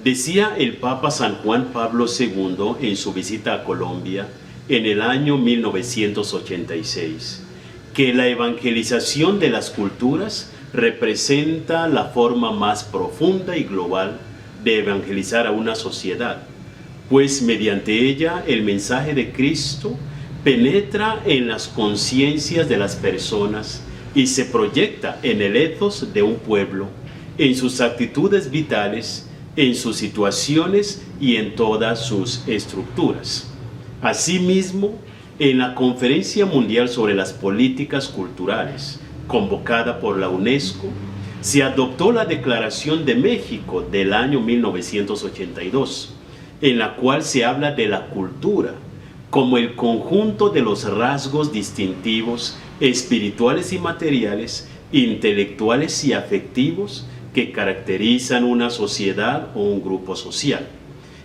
Decía el Papa San Juan Pablo II en su visita a Colombia en el año 1986, que la evangelización de las culturas representa la forma más profunda y global de evangelizar a una sociedad, pues mediante ella el mensaje de Cristo penetra en las conciencias de las personas y se proyecta en el ethos de un pueblo, en sus actitudes vitales, en sus situaciones y en todas sus estructuras. Asimismo, en la Conferencia Mundial sobre las Políticas Culturales, convocada por la UNESCO, se adoptó la Declaración de México del año 1982, en la cual se habla de la cultura como el conjunto de los rasgos distintivos espirituales y materiales, intelectuales y afectivos que caracterizan una sociedad o un grupo social.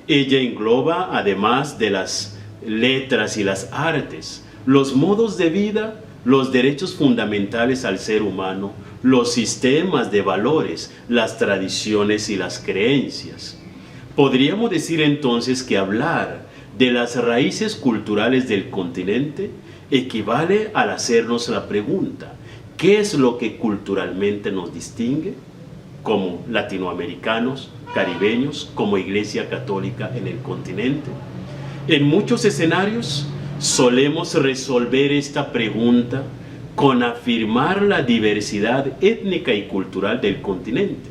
Ella engloba, además de las letras y las artes, los modos de vida, los derechos fundamentales al ser humano, los sistemas de valores, las tradiciones y las creencias. Podríamos decir entonces que hablar de las raíces culturales del continente equivale al hacernos la pregunta: ¿qué es lo que culturalmente nos distingue como latinoamericanos, caribeños, como Iglesia Católica en el continente? En muchos escenarios solemos resolver esta pregunta con afirmar la diversidad étnica y cultural del continente,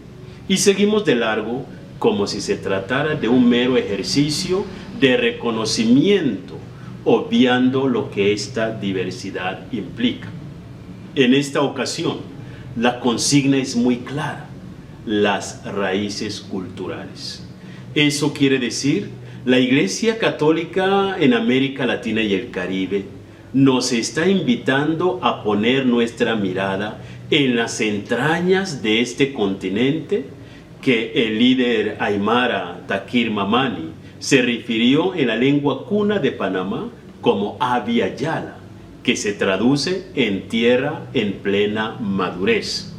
y seguimos de largo como si se tratara de un mero ejercicio de reconocimiento, obviando lo que esta diversidad implica. En esta ocasión, la consigna es muy clara: las raíces culturales. Eso quiere decir, la Iglesia Católica en América Latina y el Caribe nos está invitando a poner nuestra mirada en las entrañas de este continente que el líder aymara Takir Mamani se refirió en la lengua cuna de Panamá como Abya Yala, que se traduce en tierra en plena madurez.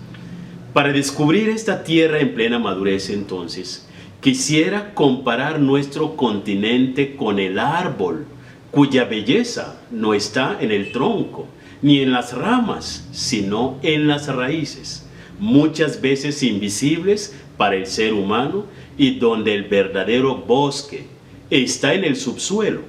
Para descubrir esta tierra en plena madurez, entonces, quisiera comparar nuestro continente con el árbol, cuya belleza no está en el tronco, ni en las ramas, sino en las raíces, muchas veces invisibles para el ser humano, y donde el verdadero bosque está en el subsuelo,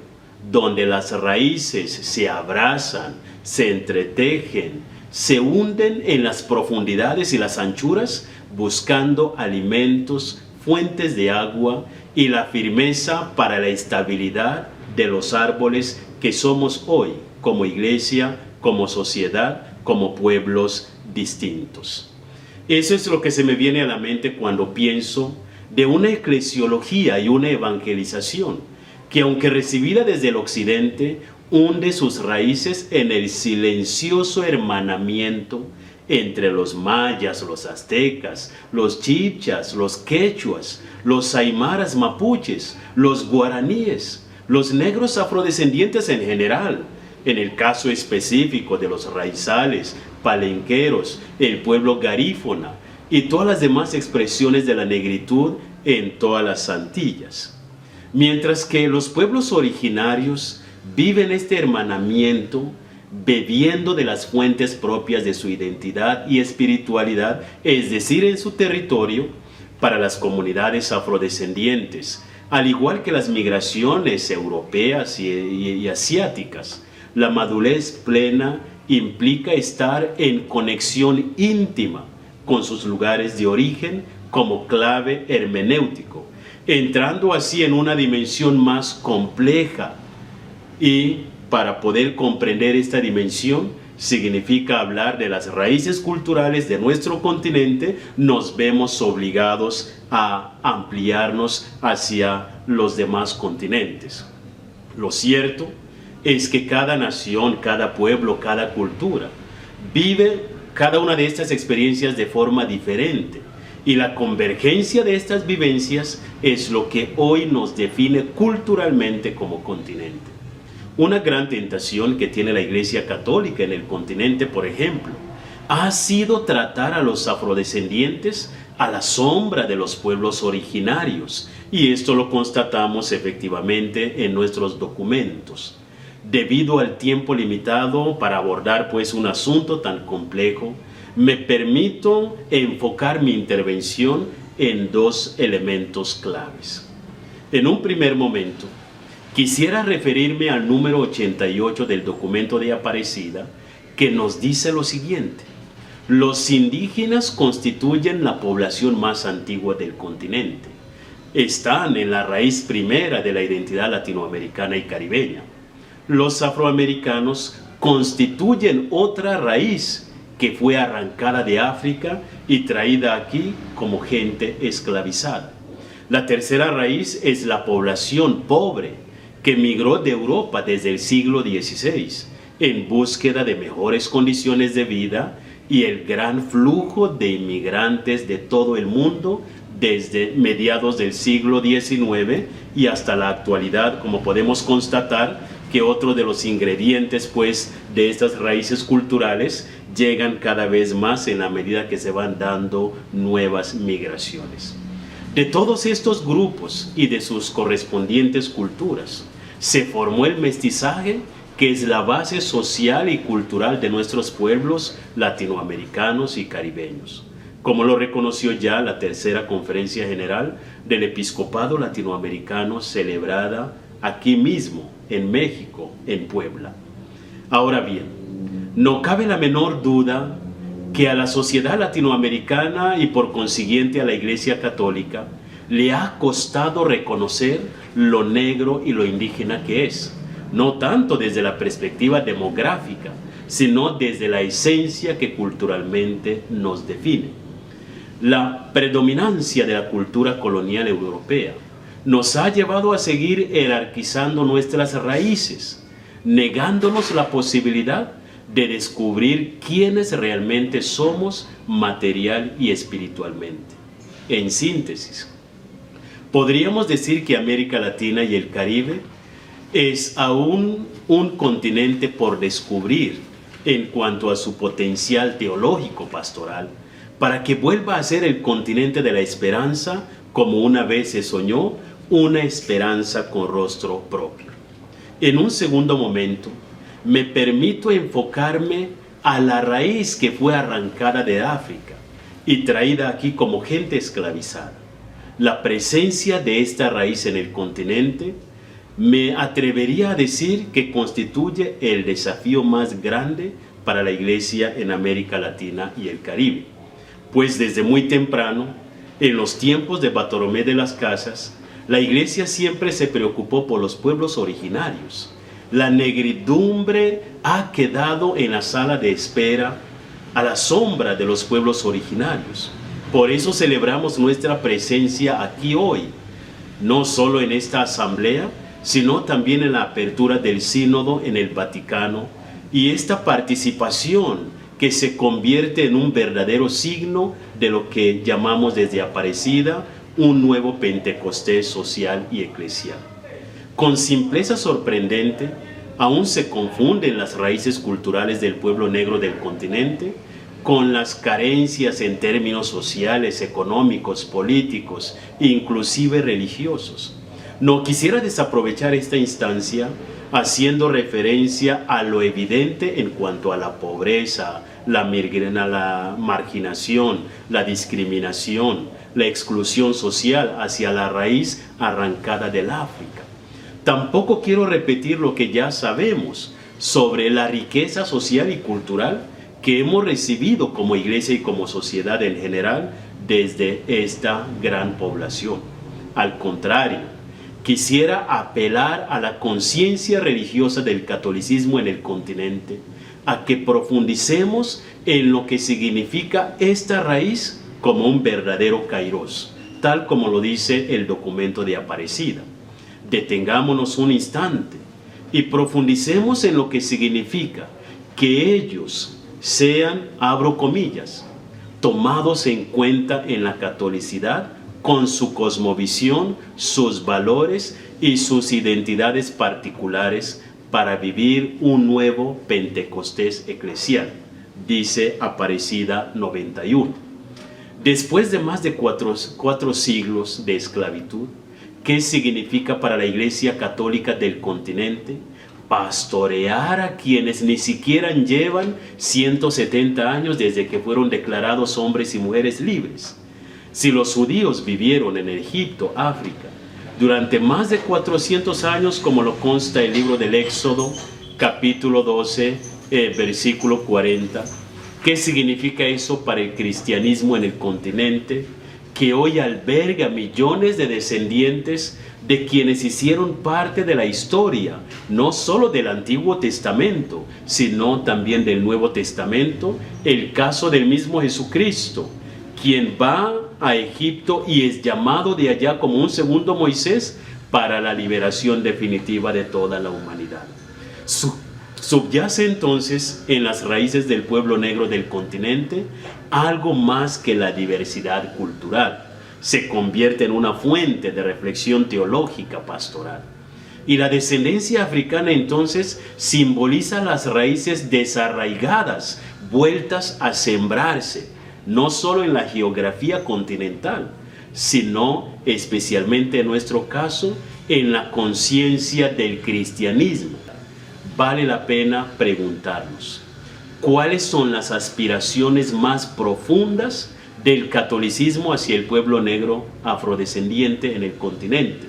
donde las raíces se abrazan, se entretejen, se hunden en las profundidades y las anchuras, buscando alimentos, fuentes de agua y la firmeza para la estabilidad de los árboles que somos hoy como iglesia, como sociedad, como pueblos distintos. Eso es lo que se me viene a la mente cuando pienso de una eclesiología y una evangelización que, aunque recibida desde el occidente, hunde sus raíces en el silencioso hermanamiento entre los mayas, los aztecas, los chibchas, los quechuas, los aymaras mapuches, los guaraníes, los negros afrodescendientes en general, en el caso específico de los raizales, palenqueros, el pueblo garífona y todas las demás expresiones de la negritud en todas las Antillas. Mientras que los pueblos originarios viven este hermanamiento bebiendo de las fuentes propias de su identidad y espiritualidad, es decir, en su territorio. Para las comunidades afrodescendientes, al igual que las migraciones europeas y asiáticas, la madurez plena implica estar en conexión íntima con sus lugares de origen como clave hermenéutico, entrando así en una dimensión más compleja. Y para poder comprender esta dimensión, significa hablar de las raíces culturales de nuestro continente, nos vemos obligados a ampliarnos hacia los demás continentes. Lo cierto es que cada nación, cada pueblo, cada cultura vive cada una de estas experiencias de forma diferente, y la convergencia de estas vivencias es lo que hoy nos define culturalmente como continente. Una gran tentación que tiene la Iglesia Católica en el continente, por ejemplo, ha sido tratar a los afrodescendientes a la sombra de los pueblos originarios, y esto lo constatamos efectivamente en nuestros documentos. Debido al tiempo limitado para abordar pues un asunto tan complejo, me permito enfocar mi intervención en dos elementos claves. En un primer momento, quisiera referirme al número 88 del documento de Aparecida, que nos dice lo siguiente: los indígenas constituyen la población más antigua del continente. Están en la raíz primera de la identidad latinoamericana y caribeña. Los afroamericanos constituyen otra raíz que fue arrancada de África y traída aquí como gente esclavizada. La tercera raíz es la población pobre que migró de Europa desde el siglo XVI en búsqueda de mejores condiciones de vida, y el gran flujo de inmigrantes de todo el mundo desde mediados del siglo XIX y hasta la actualidad, como podemos constatar que otro de los ingredientes pues de estas raíces culturales llegan cada vez más en la medida que se van dando nuevas migraciones. De todos estos grupos y de sus correspondientes culturas se formó el mestizaje, que es la base social y cultural de nuestros pueblos latinoamericanos y caribeños, como lo reconoció ya la tercera Conferencia General del Episcopado Latinoamericano, celebrada aquí mismo, en México, en Puebla. Ahora bien, no cabe la menor duda que a la sociedad latinoamericana y por consiguiente a la Iglesia Católica le ha costado reconocer lo negro y lo indígena que es, no tanto desde la perspectiva demográfica, sino desde la esencia que culturalmente nos define. La predominancia de la cultura colonial europea nos ha llevado a seguir jerarquizando nuestras raíces, negándonos la posibilidad de descubrir quiénes realmente somos material y espiritualmente. En síntesis, podríamos decir que América Latina y el Caribe es aún un continente por descubrir en cuanto a su potencial teológico pastoral, para que vuelva a ser el continente de la esperanza, como una vez se soñó, una esperanza con rostro propio. En un segundo momento, me permito enfocarme a la raíz que fue arrancada de África y traída aquí como gente esclavizada. La presencia de esta raíz en el continente me atrevería a decir que constituye el desafío más grande para la Iglesia en América Latina y el Caribe, pues desde muy temprano, en los tiempos de Bartolomé de las Casas, la Iglesia siempre se preocupó por los pueblos originarios. La negridumbre ha quedado en la sala de espera a la sombra de los pueblos originarios. Por eso celebramos nuestra presencia aquí hoy, no solo en esta asamblea, sino también en la apertura del sínodo en el Vaticano, y esta participación que se convierte en un verdadero signo de lo que llamamos desde Aparecida un nuevo Pentecostés social y eclesial. Con simpleza sorprendente, aún se confunden las raíces culturales del pueblo negro del continente con las carencias en términos sociales, económicos, políticos e inclusive religiosos. No quisiera desaprovechar esta instancia haciendo referencia a lo evidente en cuanto a la pobreza, la marginación, la discriminación, la exclusión social hacia la raíz arrancada del África. Tampoco quiero repetir lo que ya sabemos sobre la riqueza social y cultural que hemos recibido como iglesia y como sociedad en general desde esta gran población. Al contrario, quisiera apelar a la conciencia religiosa del catolicismo en el continente, a que profundicemos en lo que significa esta raíz como un verdadero kairos, tal como lo dice el documento de Aparecida. Detengámonos un instante y profundicemos en lo que significa que ellos sean, abro comillas, tomados en cuenta en la catolicidad con su cosmovisión, sus valores y sus identidades particulares para vivir un nuevo Pentecostés eclesial, dice Aparecida 91. Después de más de cuatro siglos de esclavitud, ¿qué significa para la Iglesia Católica del continente pastorear a quienes ni siquiera llevan 170 años desde que fueron declarados hombres y mujeres libres? Si los judíos vivieron en Egipto, África, durante más de 400 años, como lo consta el libro del Éxodo, capítulo 12, versículo 40, ¿qué significa eso para el cristianismo en el continente, que hoy alberga millones de descendientes de quienes hicieron parte de la historia, no solo del Antiguo Testamento, sino también del Nuevo Testamento? El caso del mismo Jesucristo, quien va a Egipto y es llamado de allá como un segundo Moisés para la liberación definitiva de toda la humanidad. Subyace entonces en las raíces del pueblo negro del continente algo más que la diversidad cultural. Se convierte en una fuente de reflexión teológica pastoral. Y la descendencia africana entonces simboliza las raíces desarraigadas, vueltas a sembrarse, no solo en la geografía continental, sino especialmente en nuestro caso, en la conciencia del cristianismo. Vale la pena preguntarnos, ¿cuáles son las aspiraciones más profundas del catolicismo hacia el pueblo negro afrodescendiente en el continente?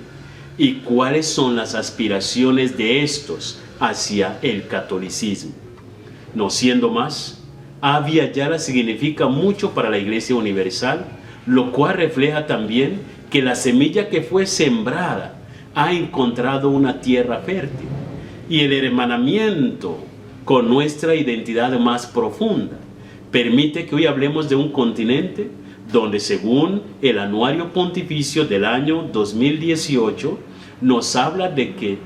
¿Y cuáles son las aspiraciones de estos hacia el catolicismo? No siendo más, Avia Yala significa mucho para la Iglesia Universal, lo cual refleja también que la semilla que fue sembrada ha encontrado una tierra fértil, y el hermanamiento con nuestra identidad más profunda permite que hoy hablemos de un continente donde, según el Anuario Pontificio del año 2018, nos habla de que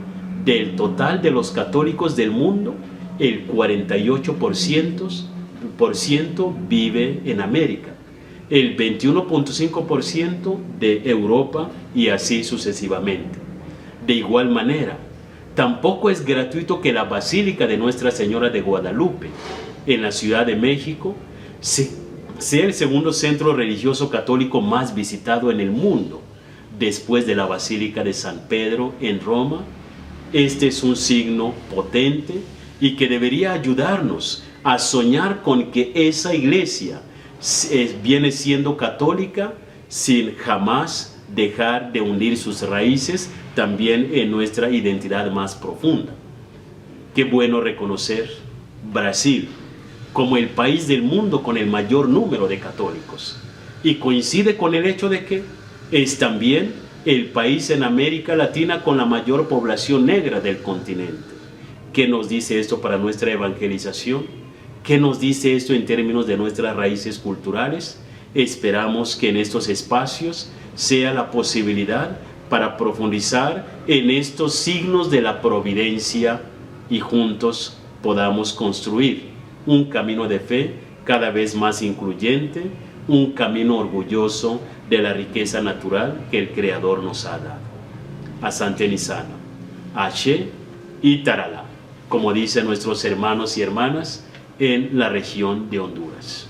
del total de los católicos del mundo, el 48% vive en América, el 21.5% de Europa y así sucesivamente. De igual manera, tampoco es gratuito que la Basílica de Nuestra Señora de Guadalupe, en la Ciudad de México, sea el segundo centro religioso católico más visitado en el mundo, después de la Basílica de San Pedro en Roma. Este es un signo potente y que debería ayudarnos a soñar con que esa iglesia viene siendo católica sin jamás dejar de hundir sus raíces también en nuestra identidad más profunda. Qué bueno reconocer Brasil como el país del mundo con el mayor número de católicos, y coincide con el hecho de que es también el país en América Latina con la mayor población negra del continente. ¿Qué nos dice esto para nuestra evangelización? ¿Qué nos dice esto en términos de nuestras raíces culturales? Esperamos que en estos espacios sea la posibilidad para profundizar en estos signos de la providencia y juntos podamos construir un camino de fe cada vez más incluyente, un camino orgulloso de la riqueza natural que el Creador nos ha dado. Asante Nisana, Ashe y Tarala, como dicen nuestros hermanos y hermanas en la región de Honduras.